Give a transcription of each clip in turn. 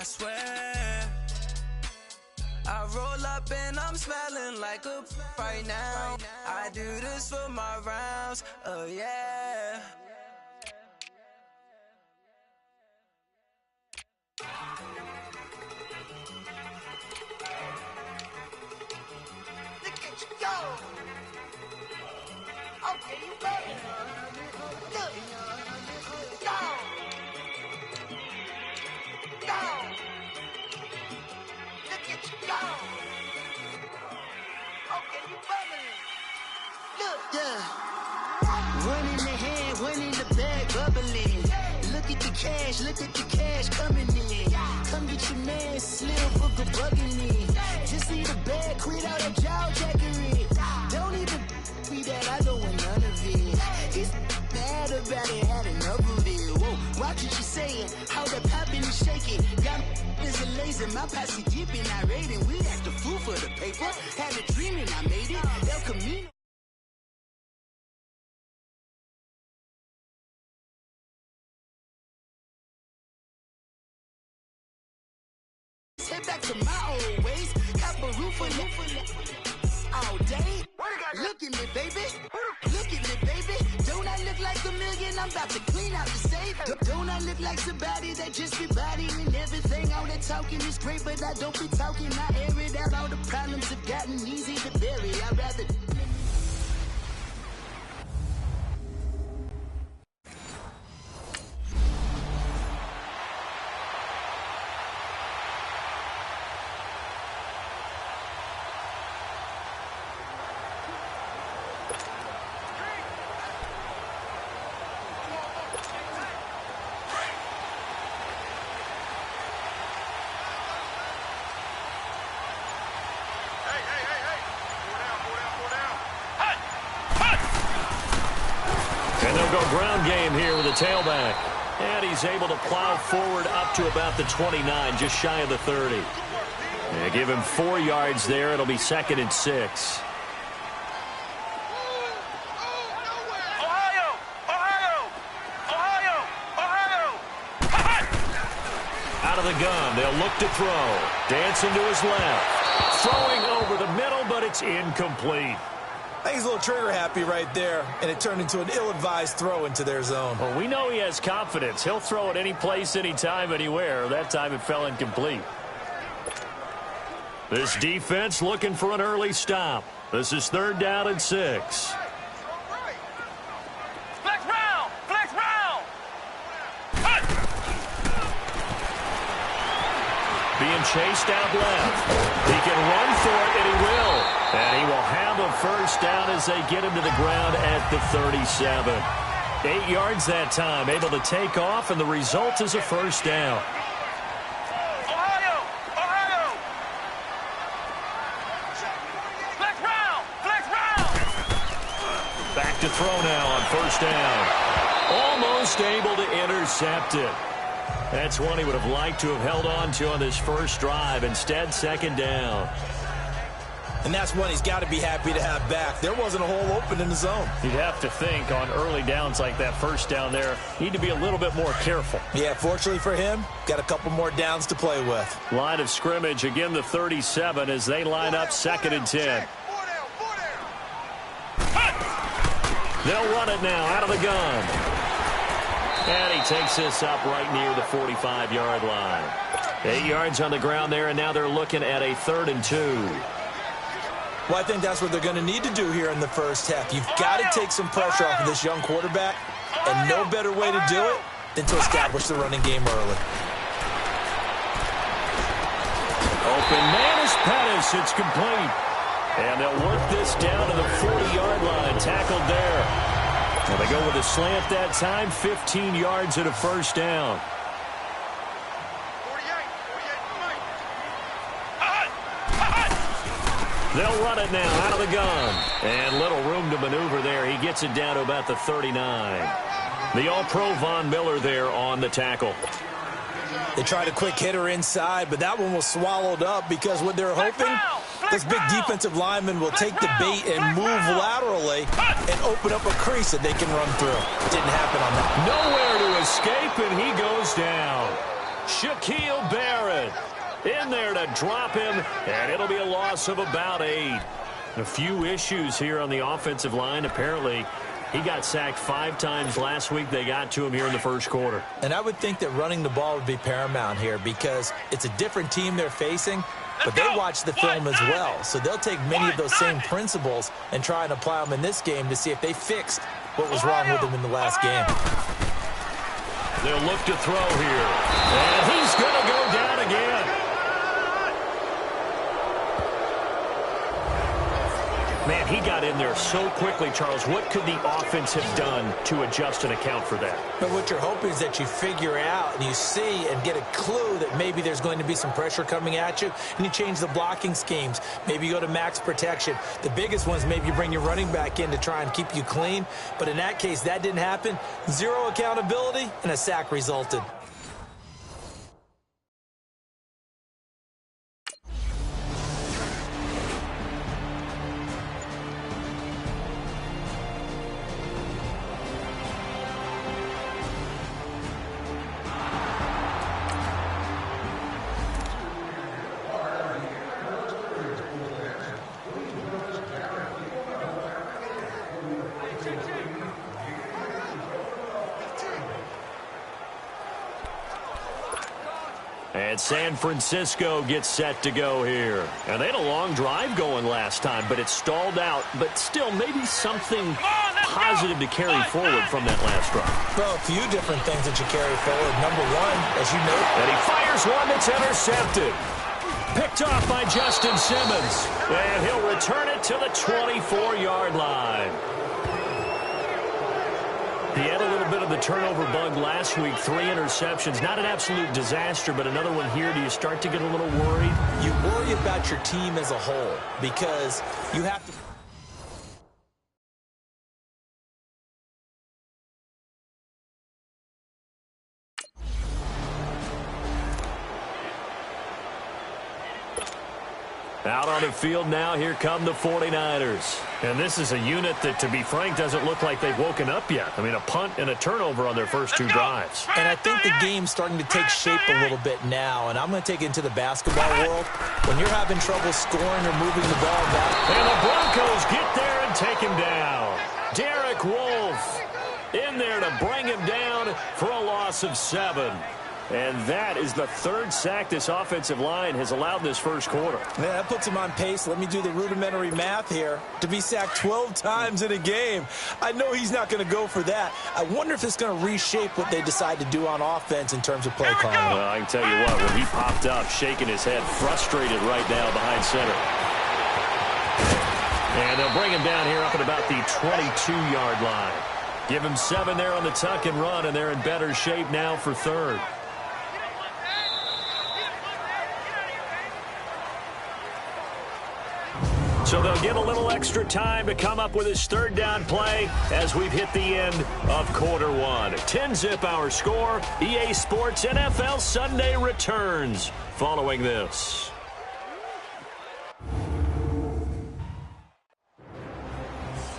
swear. I roll up and I'm smelling like a right now. I do this for my rounds, oh yeah. Look at you go. Okay, you ready? Look. Go. Go. Look at you go. Okay, you ready? Look. Yeah. One in the hand, one in the bag, bubbling. Look at the cash coming in. Come get your man, Slim Booker bugging me. Just see the bag, quit out that jaw jackery. Don't even be that, I don't want none of it. He's mad about it, had enough of it. Whoa, watch what you saying, how the poppin' and shaking. Got is a laser, my posse dipping, I raiding. We act a fool for the paper, had a dream and I made it. El Camino. Head back to my old ways. Cop a roof all day. Look at me, baby. Look at me, baby. Don't I look like a million? I'm about to clean out the safe. Don't I look like somebody that just be bodying everything? All that talking is great, but I don't be talking. I air it out. All the problems have gotten easy to bury. I'd rather. Ground game here with the tailback. And he's able to plow forward up to about the 29, just shy of the 30. They give him 4 yards there. It'll be 2nd and 6. Out of the gun, they'll look to throw. Dancing to his left. Throwing over the middle, but it's incomplete. I think he's a little trigger happy right there, and it turned into an ill-advised throw into their zone. Well, we know he has confidence. He'll throw it any place, anytime, anywhere. That time it fell incomplete. This defense looking for an early stop. This is 3rd down and 6. Flex round! Flex round! Being chased out left. He can run for it, and he will. And he will have a first down as they get him to the ground at the 37. 8 yards that time, able to take off, and the result is a first down. Ohio! Ohio! Flex round! Flex round! Back to throw now on first down. Almost able to intercept it. That's one he would have liked to have held on to on this first drive. Instead, 2nd down. And that's one he's got to be happy to have back. There wasn't a hole open in the zone. You'd have to think on early downs like that first down there, need to be a little bit more careful. Yeah, fortunately for him, got a couple more downs to play with. Line of scrimmage, again the 37 as they line up 2nd and 10. They'll run it now out of the gun. And he takes this up right near the 45-yard line. 8 yards on the ground there, and now they're looking at a 3rd and 2. Well, I think that's what they're going to need to do here in the first half. You've got to take some pressure off of this young quarterback, and no better way to do it than to establish the running game early. Open man is Pettis. It's complete. And they'll work this down to the 40-yard line. Tackled there. And they go with a slant that time. 15 yards and a first down. They'll run it now out of the gun. And little room to maneuver there. He gets it down to about the 39. The All-Pro Von Miller there on the tackle. They tried a quick hitter inside, but that one was swallowed up because what they're hoping, this big defensive lineman will take the bait and move laterally and open up a crease that they can run through. Didn't happen on that. Nowhere to escape, and he goes down. Shaquille Barrett in there to drop him, and it'll be a loss of about 8. A few issues here on the offensive line. Apparently, he got sacked 5 times last week. They got to him here in the first quarter. And I would think that running the ball would be paramount here because it's a different team they're facing, but they watch the film as well. So they'll take many of those same principles and try and apply them in this game to see if they fixed what was wrong with them in the last game. They'll look to throw here. And he's going to go down again. Man, he got in there so quickly, Charles. What could the offense have done to adjust and account for that? But what you're hoping is that you figure out and you see and get a clue that maybe there's going to be some pressure coming at you, and you change the blocking schemes. Maybe you go to max protection. The biggest ones, maybe you bring your running back in to try and keep you clean. But in that case, that didn't happen. 0 accountability, and a sack resulted. And San Francisco gets set to go here. And they had a long drive going last time, but it stalled out. But still, maybe something positive to carry forward from that last drive. Well, a few different things that you carry forward. Number one, as you know. And he fires one that's intercepted. Picked off by Justin Simmons. And he'll return it to the 24-yard line. He had a little bit of the turnover bug last week, 3 interceptions. Not an absolute disaster, but another one here. Do you start to get a little worried? You worry about your team as a whole because you have to... Out on the field now, here come the 49ers. And this is a unit that, to be frank, doesn't look like they've woken up yet. I mean, a punt and a turnover on their first 2 drives. And I think the game's starting to take shape a little bit now, and I'm going to take it into the basketball world. When you're having trouble scoring or moving the ball back. And the Broncos get there and take him down. Derek Wolfe in there to bring him down for a loss of 7. And that is the 3rd sack this offensive line has allowed this first quarter. Man, that puts him on pace. Let me do the rudimentary math here. To be sacked 12 times in a game, I know he's not going to go for that. I wonder if it's going to reshape what they decide to do on offense in terms of play calling. Well, I can tell you what, when he popped up, shaking his head, frustrated right now behind center. And they'll bring him down here up at about the 22-yard line. Give him 7 there on the tuck and run, and they're in better shape now for 3rd. So they'll get a little extra time to come up with his 3rd down play as we've hit the end of quarter 1. 10-zip our score. EA Sports NFL Sunday returns following this.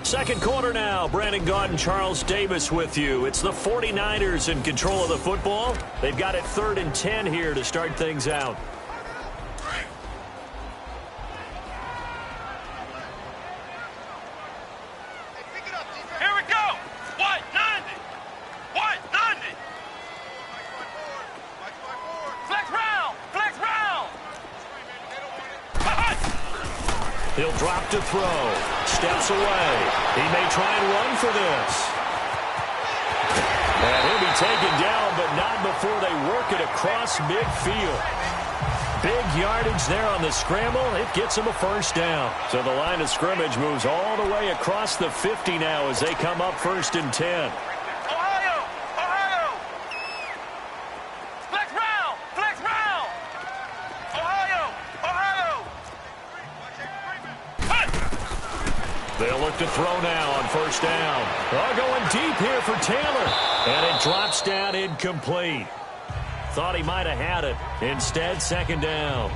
Second quarter now. Brandon Gaudin, Charles Davis with you. It's the 49ers in control of the football. They've got it 3rd and 10 here to start things out. He'll drop to throw. Steps away. He may try and run for this. And he'll be taken down, but not before they work it across midfield. Big yardage there on the scramble. It gets him a first down. So the line of scrimmage moves all the way across the 50 now as they come up 1st and 10. They'll look to throw now on 1st down. Oh, going deep here for Taylor. And it drops down incomplete. Thought he might have had it. Instead, 2nd down.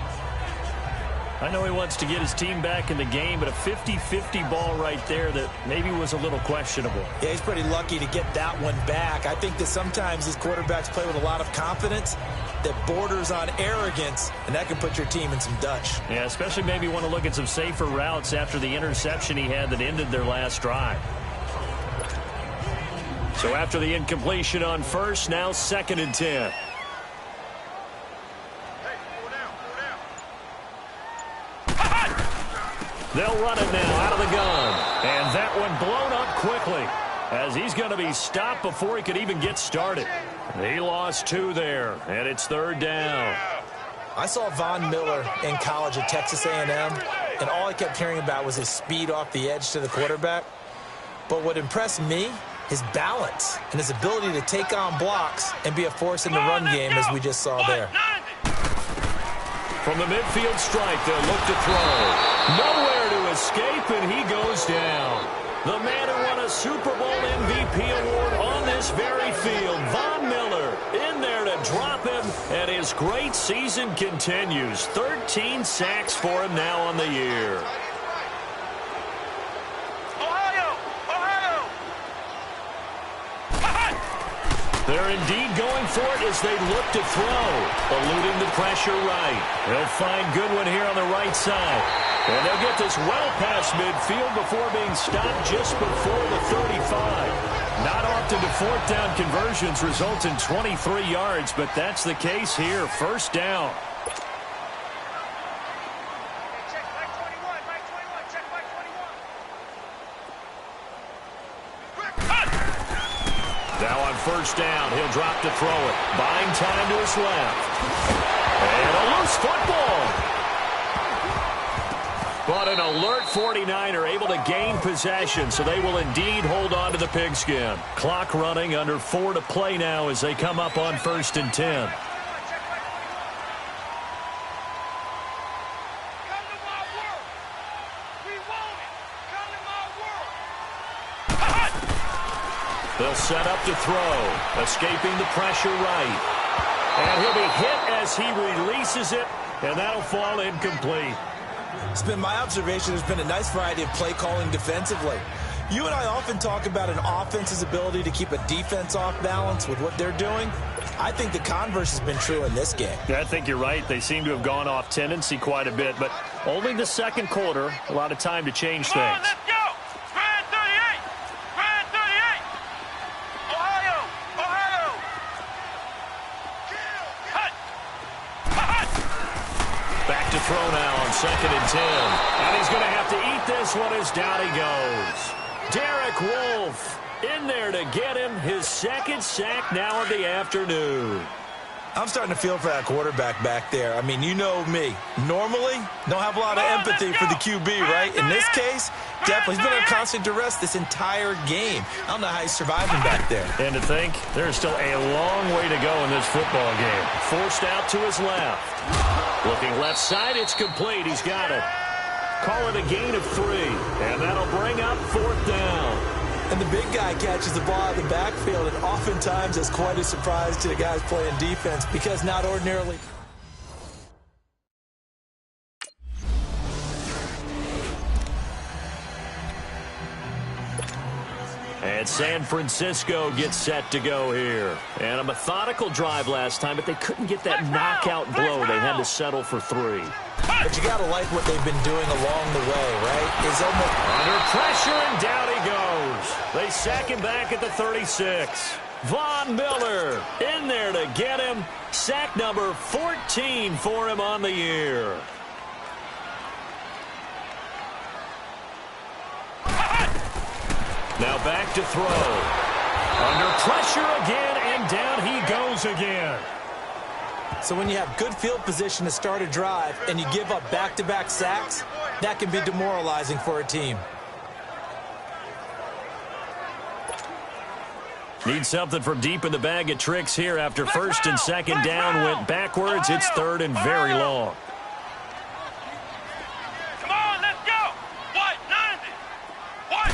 I know he wants to get his team back in the game, but a 50-50 ball right there that maybe was a little questionable. Yeah, he's pretty lucky to get that one back. I think that sometimes these quarterbacks play with a lot of confidence. that borders on arrogance, and that can put your team in some Dutch. Yeah, especially maybe want to look at some safer routes after the interception he had that ended their last drive. So after the incompletion on first, now 2nd and 10. They'll run it now out of the gun. And that one blown up quickly as he's going to be stopped before he could even get started. He lost 2 there, and it's 3rd down. I saw Von Miller in college at Texas A&M, and all I kept hearing about was his speed off the edge to the quarterback. But what impressed me, his balance and his ability to take on blocks and be a force in the run game, as we just saw there. From the midfield strike, they'll look to throw. Nowhere to escape, and he goes down. The man who won a Super Bowl MVP award on this very field, Von Miller, in there to drop him, and his great season continues. 13 sacks for him now on the year. They're indeed going for it as they look to throw, eluding the pressure right. They'll find Goodwin here on the right side. And they'll get this well past midfield before being stopped just before the 35. Not often do 4th down conversions result in 23 yards, but that's the case here. 1st down. Now on 1st down, he'll drop to throw it. Buying time to his left. And a loose football. But an alert 49er able to gain possession, so they will indeed hold on to the pigskin. Clock running, under 4 to play now as they come up on 1st and 10. They'll set up to throw, escaping the pressure right. And he'll be hit as he releases it, and that'll fall incomplete. It's been my observation there's been a nice variety of play calling defensively. You and I often talk about an offense's ability to keep a defense off balance with what they're doing. I think the converse has been true in this game. Yeah, I think you're right. They seem to have gone off tendency quite a bit, but only the 2nd quarter, a lot of time to change things. Let's go! Grand 38! Grand 38! Ohio! Ohio! Hut! Hut! Back to throw now on 2nd and 10. And he's going to have to eat this one as down he goes. Derek Wolfe in there to get him his 2nd sack now of the afternoon. I'm starting to feel for that quarterback back there. I mean, you know me. Normally, don't have a lot of empathy for the QB, right? In this case, definitely. He's been under constant duress this entire game. I don't know how he's surviving back there. And to think, there's still a long way to go in this football game. Forced out to his left. Looking left side, it's complete. He's got it. Call it a gain of 3. And that'll bring up 4th down. And the big guy catches the ball out of the backfield, and oftentimes it's quite a surprise to the guys playing defense because not ordinarily. And San Francisco gets set to go here. And a methodical drive last time, but they couldn't get that knockout blow. They had to settle for 3. But you got to like what they've been doing along the way, right? It's almost under pressure, and down he goes. They sack him back at the 36. Von Miller in there to get him. Sack number 14 for him on the year. Now back to throw. Under pressure again, and down he goes again. So when you have good field position to start a drive and you give up back-to-back sacks, that can be demoralizing for a team. Need something from deep in the bag of tricks here after 1st and 2nd down went backwards. It's 3rd and very long. Come on, let's go! What? 90! What?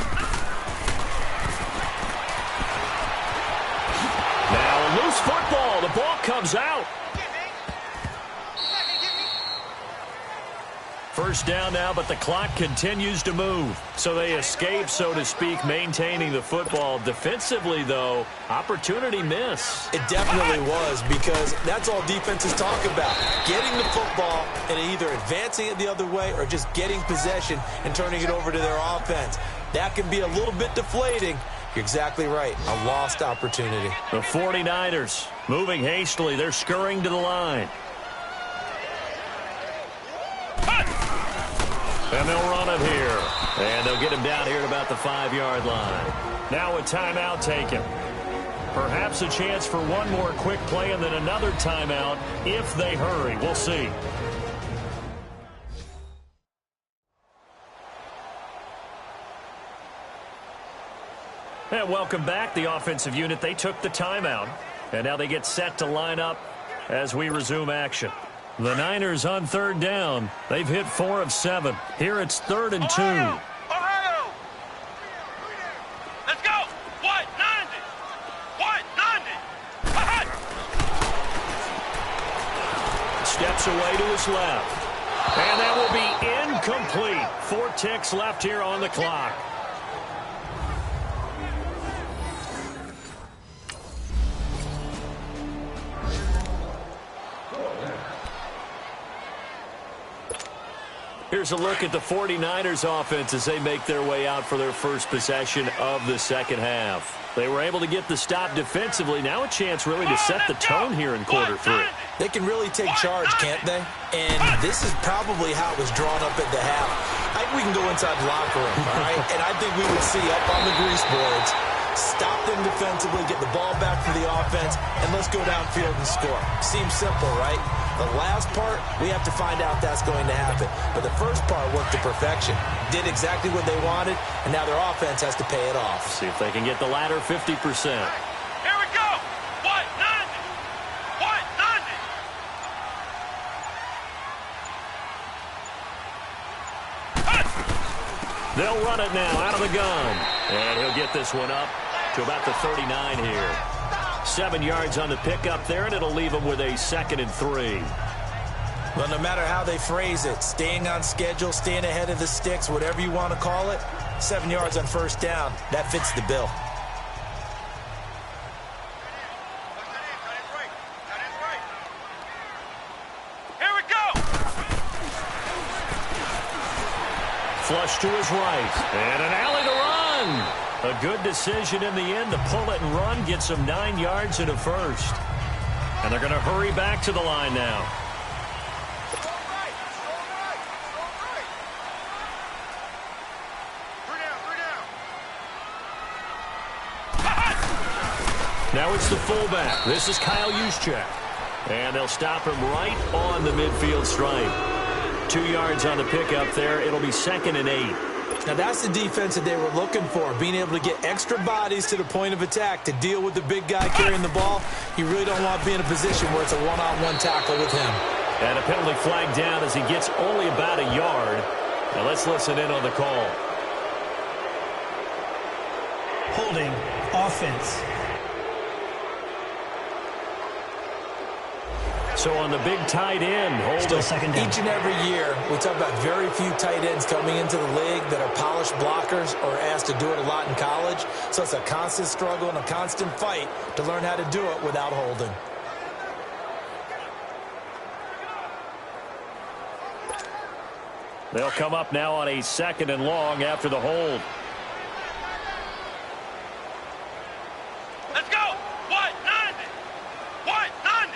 Now a loose football. The ball comes out. First down now, but the clock continues to move. So they escape, so to speak, maintaining the football. Defensively, though, opportunity miss. It definitely was, because that's all defenses talk about. Getting the football and either advancing it the other way or just getting possession and turning it over to their offense. That can be a little bit deflating. You're exactly right. A lost opportunity. The 49ers moving hastily. They're scurrying to the line. And they'll run it here. And they'll get him down here at about the 5-yard line. Now a timeout taken. Perhaps a chance for one more quick play and then another timeout if they hurry. We'll see. And welcome back, the offensive unit. They took the timeout, and now they get set to line up as we resume action. The Niners on third down. They've hit 4 of 7. Here it's 3rd and 2. Ohio! Let's go! White 90! White 90! Steps away to his left. And that will be incomplete. 4 ticks left here on the clock. Here's a look at the 49ers offense as they make their way out for their first possession of the second half. They were able to get the stop defensively. Now a chance really to set the tone here in quarter 3. They can really take charge, can't they? And this is probably how it was drawn up at the half. I think we can go inside the locker room, all right? And I think we would see up on the grease boards, stop them defensively, get the ball back for the offense, and let's go downfield and score. Seems simple, right? The last part, we have to find out that's going to happen. But the first part worked to perfection. Did exactly what they wanted, and now their offense has to pay it off. See if they can get the latter 50%. Here we go! White 90! White 90! They'll run it now out of the gun. And he'll get this one up to about the 39 here. 7 yards on the pickup there, and it'll leave them with a 2nd and 3. Well, no matter how they phrase it, staying on schedule, staying ahead of the sticks, whatever you want to call it, 7 yards on first down, that fits the bill. Here we go! Flush to his right. And an alley to run. A good decision in the end to pull it and run. Gets him 9 yards and a first. And they're going to hurry back to the line now. Now it's the fullback. This is Kyle Juszczyk. And they'll stop him right on the midfield stripe. 2 yards on the pickup there. It'll be 2nd and 8. Now that's the defense that they were looking for, being able to get extra bodies to the point of attack to deal with the big guy carrying the ball. You really don't want to be in a position where it's a one-on-one tackle with him. And a penalty flag down as he gets only about a yard. Now let's listen in on the call. Holding offense. So on the big tight end, Still second down. Each and every year, we talk about very few tight ends coming into the league that are polished blockers or asked to do it a lot in college. So it's a constant struggle and a constant fight to learn how to do it without holding. They'll come up now on a 2nd and long after the hold. Let's go! White 90! White 90!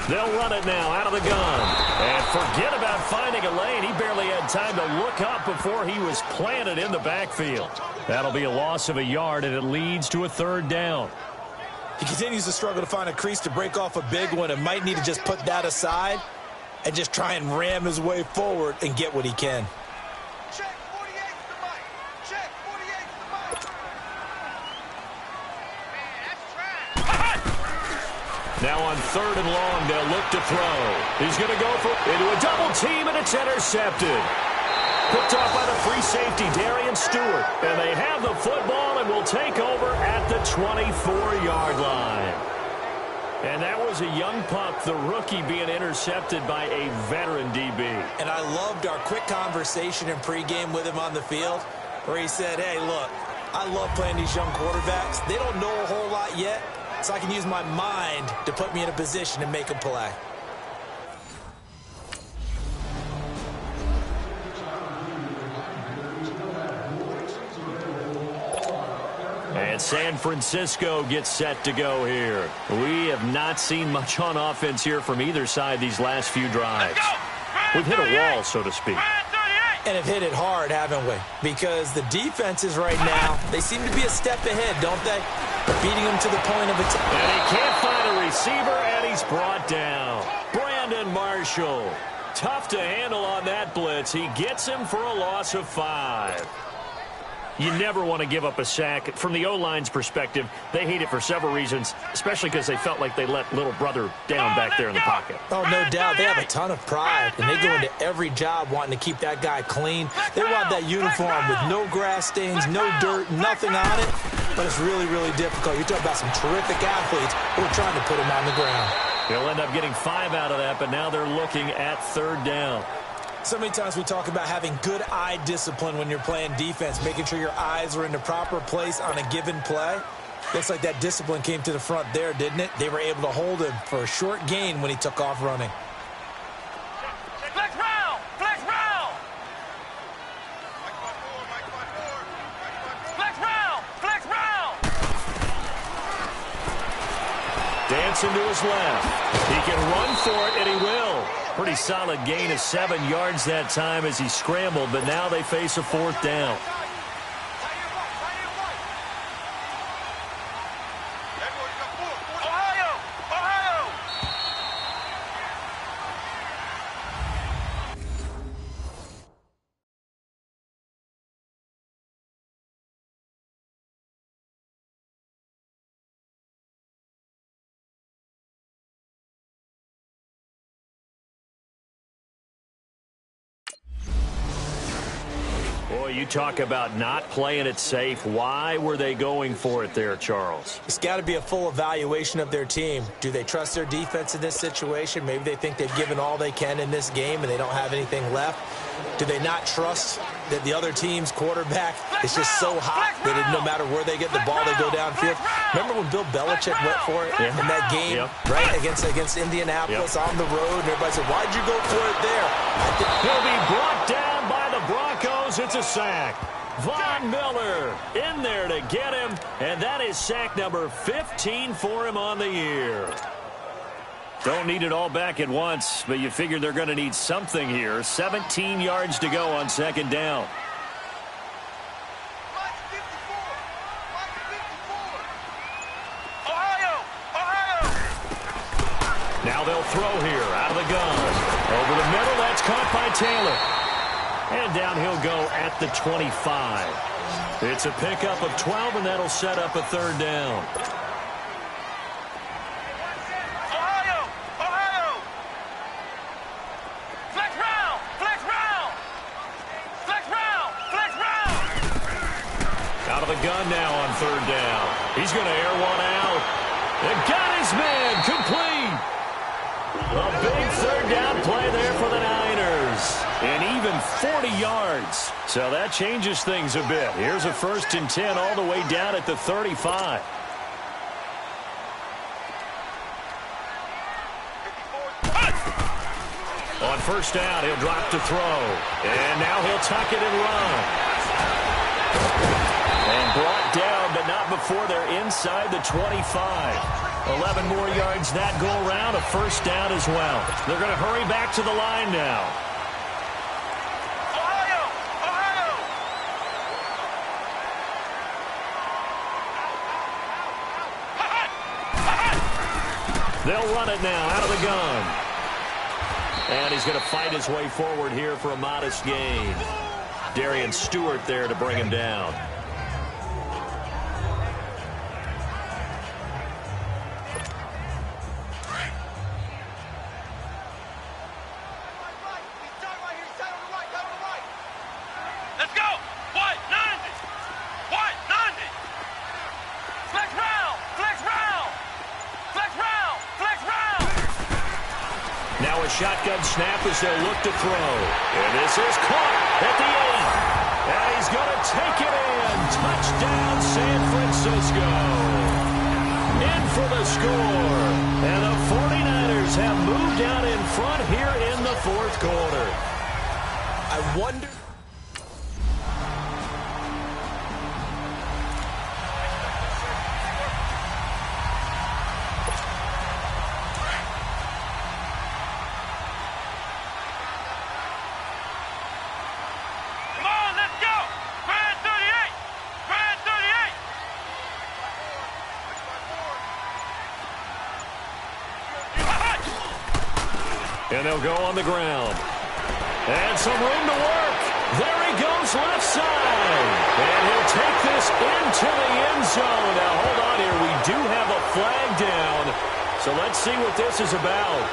They'll run it now out of the gun. And forget about finding a lane. He barely had time to look up before he was planted in the backfield. That'll be a loss of a yard, and it leads to a 3rd down. He continues to struggle to find a crease to break off a big one and might need to just put that aside and just try and ram his way forward and get what he can. Check 48 to the mic. Check 48 to the mic. Man, that's trash. Now on 3rd and long, they'll look to throw. He's going to go into a double team, and it's intercepted. Picked off by the free safety, Darian Stewart. And they have the football, and and will take over at the 24-yard line. And that was a young pup, the rookie, being intercepted by a veteran DB. And I loved our quick conversation in pregame with him on the field where he said, hey, look, I love playing these young quarterbacks. They don't know a whole lot yet, so I can use my mind to put me in a position to make a play. And San Francisco gets set to go here. We have not seen much on offense here from either side these last few drives. We've hit a wall, so to speak. And have hit it hard, haven't we? Because the defenses right now, they seem to be a step ahead, don't they? Beating them to the point of attack. And he can't find a receiver, and he's brought down. Brandon Marshall. Tough to handle on that blitz. He gets him for a loss of 5. You never want to give up a sack. From the O-line's perspective, they hate it for several reasons, especially because they felt like they let little brother down back there in the pocket. Oh, no doubt. They have a ton of pride, and they go into every job wanting to keep that guy clean. They want that uniform with no grass stains, no dirt, nothing on it. But it's really, really difficult. You're talking about some terrific athletes who are trying to put him on the ground. They'll end up getting 5 out of that, but now they're looking at 3rd down. So many times we talk about having good eye discipline when you're playing defense, making sure your eyes are in the proper place on a given play. Looks like that discipline came to the front there, didn't it? They were able to hold him for a short gain when he took off running. Flex round! Flex round! Flex round! Flex round! Dancing to his left. He can run for it, and he will. Pretty solid gain of 7 yards that time as he scrambled, but now they face a 4th down. Boy, you talk about not playing it safe. Why were they going for it there, Charles? It's got to be a full evaluation of their team. Do they trust their defense in this situation? Maybe they think they've given all they can in this game and they don't have anything left. Do they not trust that the other team's quarterback is just so hot that no matter where they get the ball, they go downfield? Remember when Bill Belichick went for it in that game, right, against Indianapolis on the road, and everybody said, why'd you go for it there? He'll be brought down by the Broncos. It's a sack. Von Miller in there to get him, and that is sack number 15 for him on the year. Don't need it all back at once, but you figure they're going to need something here. 17 yards to go on 2nd down. Now they'll throw here out of the gun. Over the middle, that's caught by Taylor. And down he'll go at the 25. It's a pickup of 12, and that'll set up a 3rd down. Out of the gun now on 3rd down. He's going to air one out. And got his man complete. A big 3rd down play there for the Niners. And even 40 yards. So that changes things a bit. Here's a 1st and 10 all the way down at the 35. On 1st down, he'll drop to throw. And now he'll tuck it and run. And brought down, but not before they're inside the 25. 11 more yards that go around, a 1st down as well. They're going to hurry back to the line now. They'll run it now out of the gun. And he's going to fight his way forward here for a modest gain. Darian Stewart there to bring him down. Let's go! White 90! White 90! a shotgun snap as they'll look to throw. And this is caught at the 8. And he's going to take it in. Touchdown, San Francisco. In for the score. And the 49ers have moved out in front here in the fourth quarter. I wonder... And they'll go on the ground. And some room to work. There he goes left side. And he'll take this into the end zone. Now, hold on here. We do have a flag down. So let's see what this is about.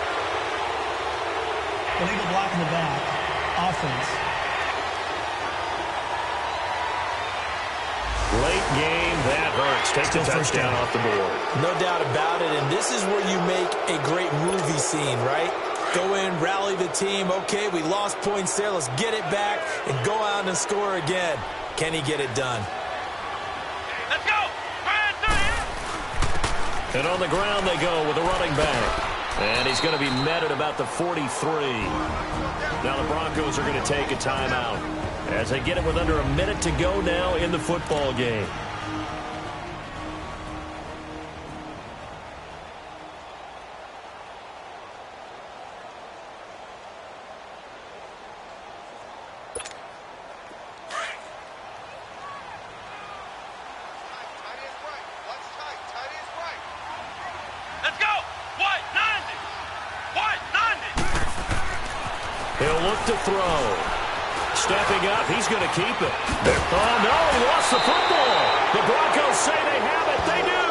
Illegal block in the back. Offense. Late game, that hurts. Take the touchdown off the board. No doubt about it. And this is where you make a great movie scene, right? Go in, rally the team. Okay, we lost points there. Let's get it back and go out and score again. Can he get it done? Let's go! And on the ground they go with a running back. And he's going to be met at about the 43. Now the Broncos are going to take a timeout as they get it with under a minute to go now in the football game. He'll look to throw. Stepping up, he's going to keep it. Oh, no, he lost the football. The Broncos say they have it. They do.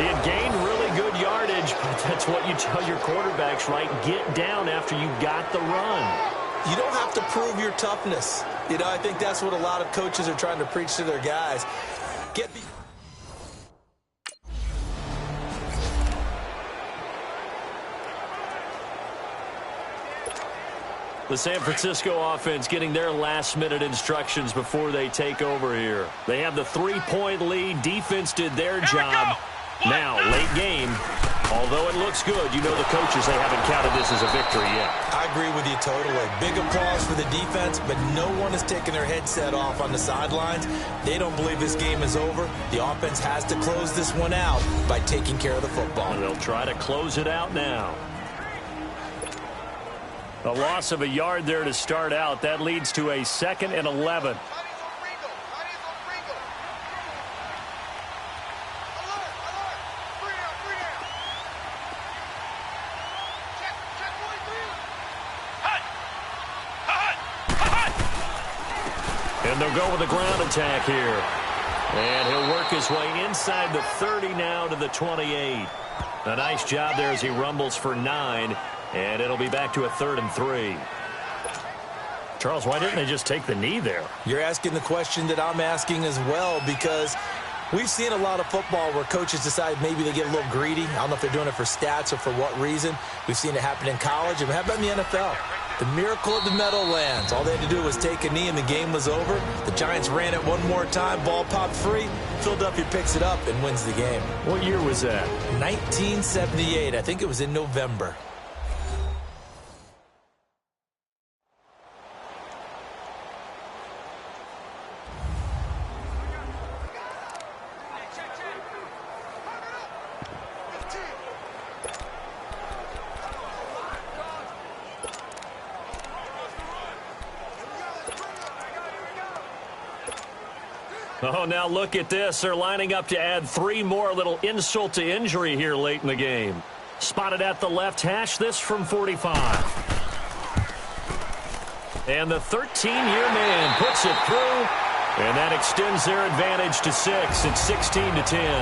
He had gained really good yardage, but that's what you tell your quarterbacks, right? Get down after you got the run. You don't have to prove your toughness. You know, I think that's what a lot of coaches are trying to preach to their guys. The San Francisco offense getting their last-minute instructions before they take over here. They have the 3-point lead. Defense did their job. Now, late game, although it looks good, you know the coaches, they haven't counted this as a victory yet. I agree with you totally. Big applause for the defense, but no one is taking their headset off on the sidelines. They don't believe this game is over. The offense has to close this one out by taking care of the football. And they'll try to close it out now. A loss of a yard there to start out. That leads to a 2nd and 11. And they'll go with a ground attack here. And he'll work his way inside the 30 now to the 28. A nice job there as he rumbles for 9. And it'll be back to a 3rd and 3. Charles, why didn't they just take the knee there? You're asking the question that I'm asking as well, because we've seen a lot of football where coaches decide maybe they get a little greedy. I don't know if they're doing it for stats or for what reason. We've seen it happen in college. And how about in the NFL? The miracle of the Meadowlands. All they had to do was take a knee and the game was over. The Giants ran it one more time. Ball popped free. Philadelphia picks it up and wins the game. What year was that? 1978. I think it was in November. Oh, now look at this. They're lining up to add 3 more. Little insult to injury here late in the game. Spotted at the left hash, this from 45. And the 13-year man puts it through, and that extends their advantage to 6. It's 16-10.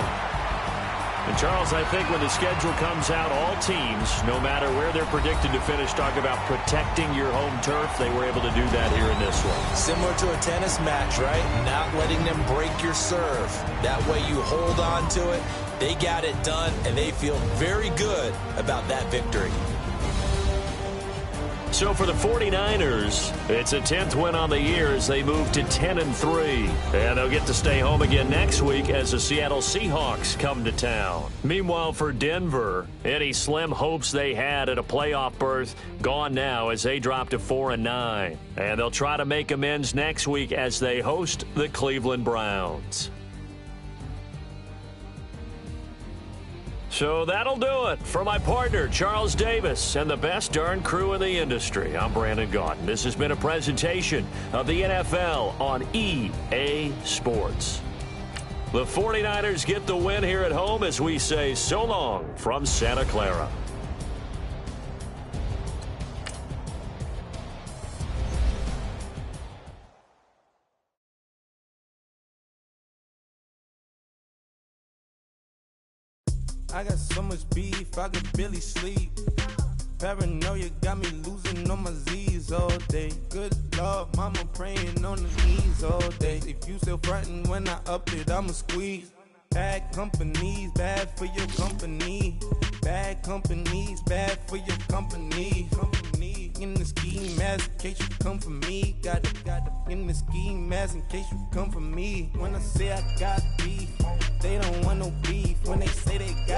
And, Charles, I think when the schedule comes out, all teams, no matter where they're predicted to finish, talk about protecting your home turf. They were able to do that here in this one. Similar to a tennis match, right? Not letting them break your serve. That way you hold on to it. They got it done, and they feel very good about that victory. So for the 49ers, it's a 10th win on the year as they move to 10-3. And they'll get to stay home again next week as the Seattle Seahawks come to town. Meanwhile, for Denver, any slim hopes they had at a playoff berth gone now as they drop to 4-9. And they'll try to make amends next week as they host the Cleveland Browns. So that'll do it. For my partner, Charles Davis, and the best darn crew in the industry, I'm Brandon Gaudin. This has been a presentation of the NFL on EA Sports. The 49ers get the win here at home as we say so long from Santa Clara. I got so much beef, I could barely sleep. Paranoia got me losing on my Z's all day. Good Lord, mama praying on the knees all day. If you still frontin' when I up it, I'ma squeeze. Bad companies, bad for your company. Bad companies, bad for your company. In the ski mask in case you come for me. Got it in the ski mask in case you come for me. When I say I got beef, they don't want no beef. When they say they got